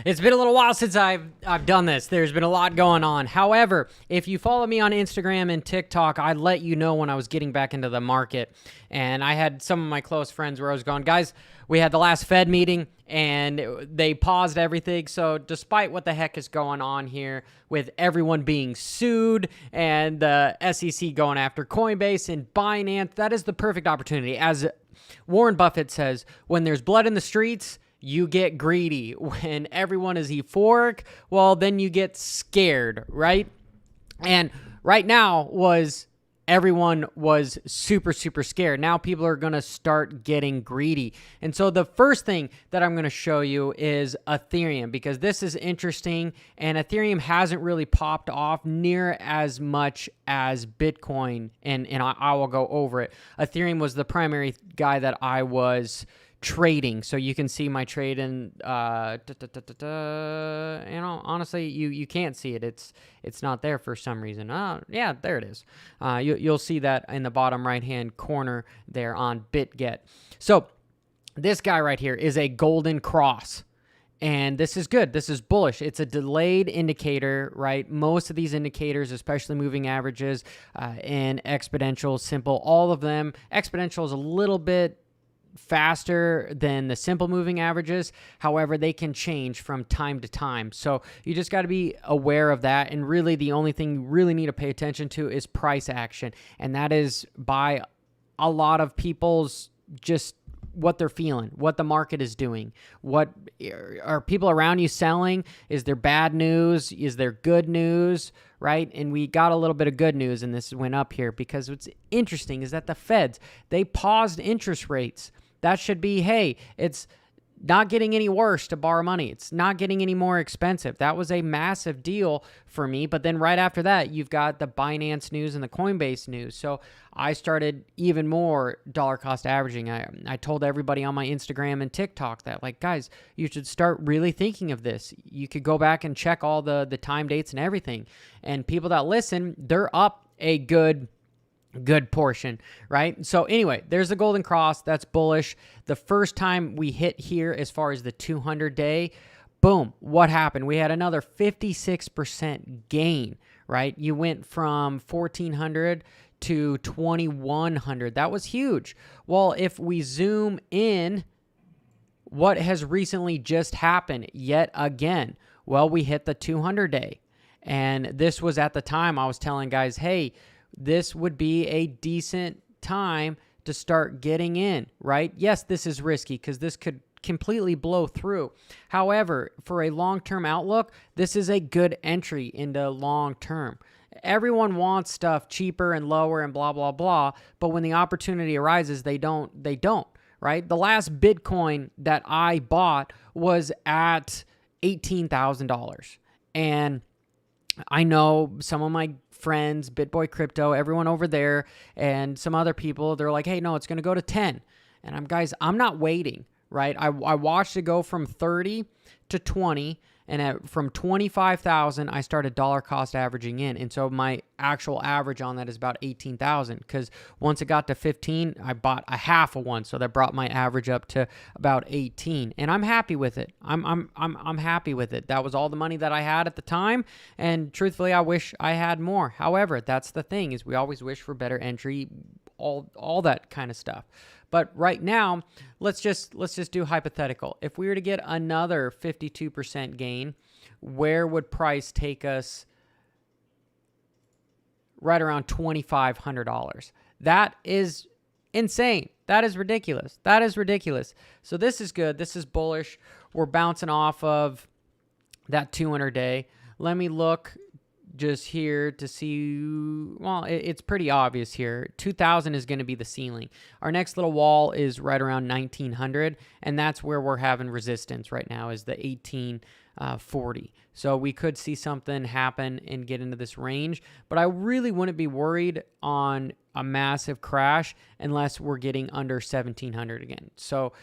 It's been a little while since I've done this. There's been a lot going on. However, if you follow me on Instagram and TikTok, I let you know when I was getting back into the market. And I had some of my close friends where I was going, guys, we had the last Fed meeting and they paused everything. So despite what the heck is going on here with everyone being sued and the SEC going after Coinbase and Binance, that is the perfect opportunity. As Warren Buffett says, when there's blood in the streets, you get greedy. When everyone is euphoric, well, then you get scared, right? And right now everyone was super, super scared. Now people are going to start getting greedy. And so the first thing that I'm going to show you is Ethereum, because this is interesting, and Ethereum hasn't really popped off near as much as Bitcoin, and I will go over it. Ethereum was the primary guy that I was trading, so you can see my trade in honestly you can't see it. It's not there for some reason. Yeah, there it is. You'll see that in the bottom right hand corner there on BitGet. So this guy right here is a golden cross, and this is good. This is bullish. It's a delayed indicator, right? Most of these indicators, especially moving averages and exponential, simple, all of them. Exponential is a little bit faster than the simple moving averages. However, they can change from time to time. So you just got to be aware of that. And really the only thing you really need to pay attention to is price action. And that is by a lot of people's just what they're feeling, what the market is doing. What are people around you selling? Is there bad news? Is there good news? Right? And we got a little bit of good news, and this went up here because what's interesting is that the Feds, they paused interest rates. That should be, hey, it's not getting any worse to borrow money. It's not getting any more expensive. That was a massive deal for me. But then right after that, you've got the Binance news and the Coinbase news. So I started even more dollar cost averaging. I told everybody on my Instagram and TikTok that, like, guys, you should start really thinking of this. You could go back and check all the time dates and everything. And people that listen, they're up a good portion, right? So anyway, there's the golden cross. That's bullish. The first time we hit here as far as the 200-day, boom, what happened? We had another 56% gain, right? You went from 1,400 to 2,100. That was huge. Well, if we zoom in, what has recently just happened yet again? Well, we hit the 200-day. And this was at the time I was telling guys, hey, this would be a decent time to start getting in, right? Yes, this is risky because this could completely blow through. However, for a long-term outlook, this is a good entry into long-term. Everyone wants stuff cheaper and lower and blah, blah, blah. But when the opportunity arises, they don't, right? The last Bitcoin that I bought was at $18,000. And I know some of my friends, BitBoy Crypto, everyone over there, and some other people, they're like, hey, no, it's going to go to 10. And I'm not waiting, right? I watched it go from 30 to 20, and from 25,000, I started dollar cost averaging in. And so my actual average on that is about 18,000, because once it got to 15, I bought a half of one. So that brought my average up to about 18. And I'm happy with it. I'm happy with it. That was all the money that I had at the time. And truthfully, I wish I had more. However, that's the thing, is we always wish for better entry, all that kind of stuff. But right now, let's just do hypothetical. If we were to get another 52% gain, where would price take us? Right around $2,500. That is insane. That is ridiculous. That is ridiculous. So this is good. This is bullish. We're bouncing off of that 200-day. Let me look just here to see, well, it's pretty obvious here. 2,000 is going to be the ceiling. Our next little wall is right around 1,900, and that's where we're having resistance right now, is the 1,840. So we could see something happen and get into this range, but I really wouldn't be worried on a massive crash unless we're getting under 1,700 again. So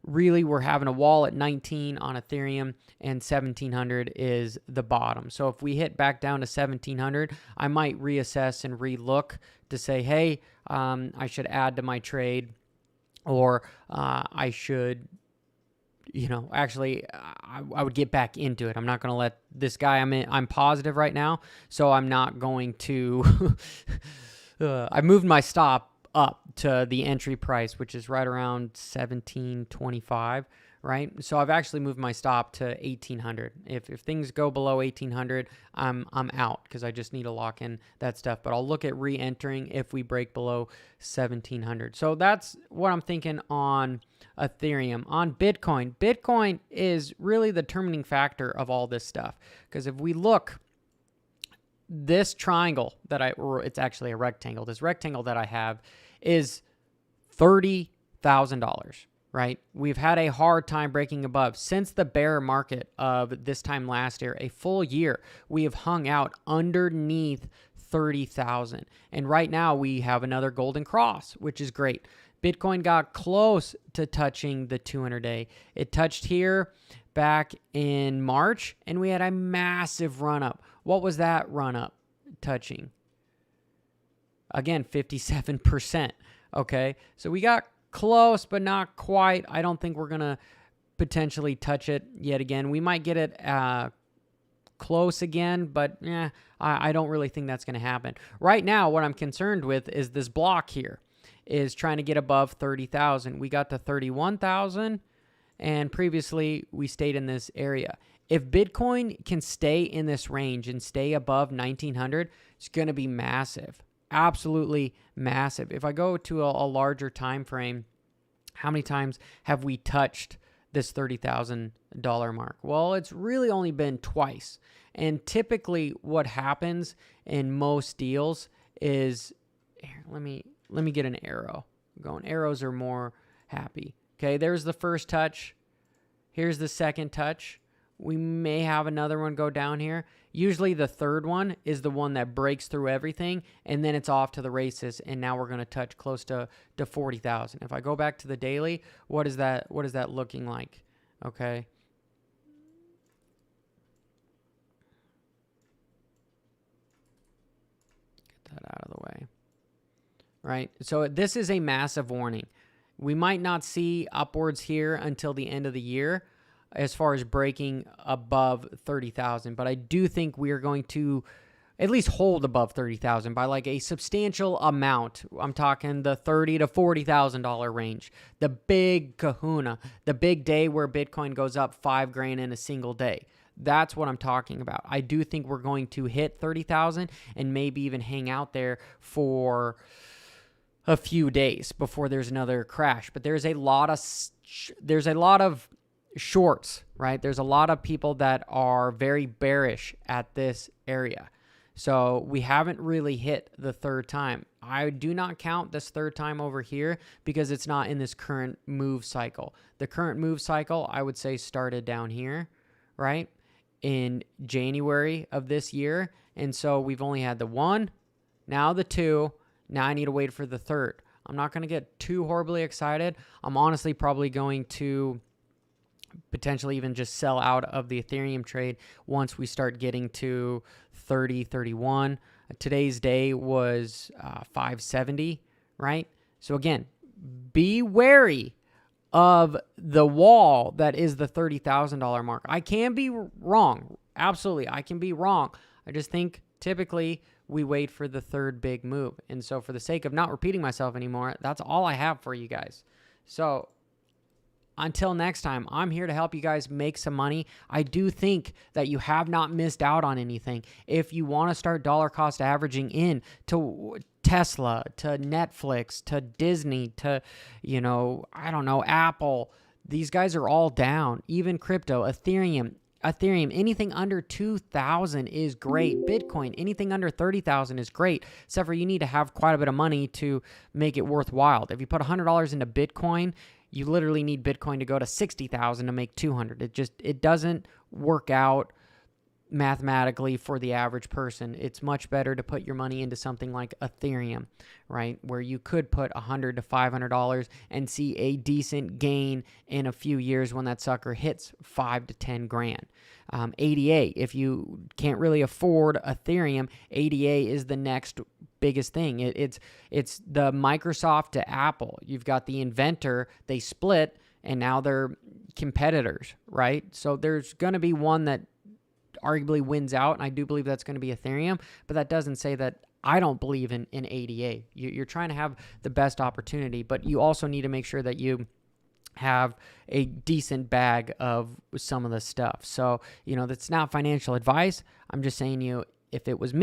really, we're having a wall at 19 on Ethereum, and 1,700 is the bottom. So if we hit back down to 1,700, I might reassess and relook to say, hey, I should add to my trade, or I should actually, I would get back into it. I'm not going to let this guy, I'm positive right now, so I'm not going to, I moved my stop up to the entry price, which is right around 17.25, right? So I've actually moved my stop to 1800. If things go below 1800, I'm out because I just need to lock in that stuff. But I'll look at re-entering if we break below 1700. So that's what I'm thinking on Ethereum. On Bitcoin is really the determining factor of all this stuff, because if we look, this triangle or it's actually a rectangle, this rectangle that I have is $30,000, right? We've had a hard time breaking above. Since the bear market of this time last year, a full year, we have hung out underneath 30,000. And right now we have another golden cross, which is great. Bitcoin got close to touching the 200-day. It touched here back in March, and we had a massive run-up. What was that run-up touching? Again, 57%, okay? So we got close, but not quite. I don't think we're going to potentially touch it yet again. We might get it close again, but I don't really think that's going to happen. Right now, what I'm concerned with is this block here is trying to get above 30,000. We got to 31,000, and previously we stayed in this area. If Bitcoin can stay in this range and stay above 1900, it's going to be massive. Absolutely massive. If I go to a larger time frame, how many times have we touched this $30,000 mark? Well, it's really only been twice. And typically what happens in most deals is, here, let me get an arrow going. Arrows are more happy. Okay, there's the first touch. Here's the second touch. We may have another one go down here. Usually the third one is the one that breaks through everything, and then it's off to the races, and now we're going to touch close to 40,000. If I go back to the daily, what is that looking like? Okay. Get that out of the way. Right? So this is a massive warning. We might not see upwards here until the end of the year, as far as breaking above 30,000. But I do think we are going to at least hold above 30,000 by like a substantial amount. I'm talking the $30,000 to $40,000 range. The big kahuna, the big day where Bitcoin goes up $5,000 in a single day. That's what I'm talking about. I do think we're going to hit 30,000 and maybe even hang out there for a few days before there's another crash. But there's a lot of shorts, right? There's a lot of people that are very bearish at this area. So we haven't really hit the third time. I do not count this third time over here because it's not in this current move cycle. The current move cycle, I would say, started down here, right? In January of this year. And so we've only had the one, now the two. Now I need to wait for the third. I'm not going to get too horribly excited. I'm honestly probably going to potentially even just sell out of the Ethereum trade once we start getting to 30, 31. Today's day was 570, right? So again, be wary of the wall that is the $30,000 mark. I can be wrong. Absolutely, I can be wrong. I just think typically we wait for the third big move. And so for the sake of not repeating myself anymore, that's all I have for you guys. So until next time, I'm here to help you guys make some money. I do think that you have not missed out on anything. If you want to start dollar cost averaging in to Tesla, to Netflix, to Disney, to, Apple, these guys are all down. Even crypto, Ethereum, anything under 2,000 is great. Bitcoin, anything under 30,000 is great, except for you need to have quite a bit of money to make it worthwhile. If you put $100 into Bitcoin, you literally need Bitcoin to go to 60,000 to make 200. It doesn't work out mathematically for the average person. It's much better to put your money into something like Ethereum, right? Where you could put $100 to $500 and see a decent gain in a few years when that sucker hits 5 to 10 grand. ADA, if you can't really afford Ethereum, ADA is the next biggest thing. It's the Microsoft to Apple. You've got the inventor, they split, and now they're competitors, right? So there's going to be one that arguably wins out, and I do believe that's going to be Ethereum, but that doesn't say that I don't believe in ADA. You're trying to have the best opportunity, but you also need to make sure that you have a decent bag of some of the stuff. So, that's not financial advice. I'm just saying if it was me,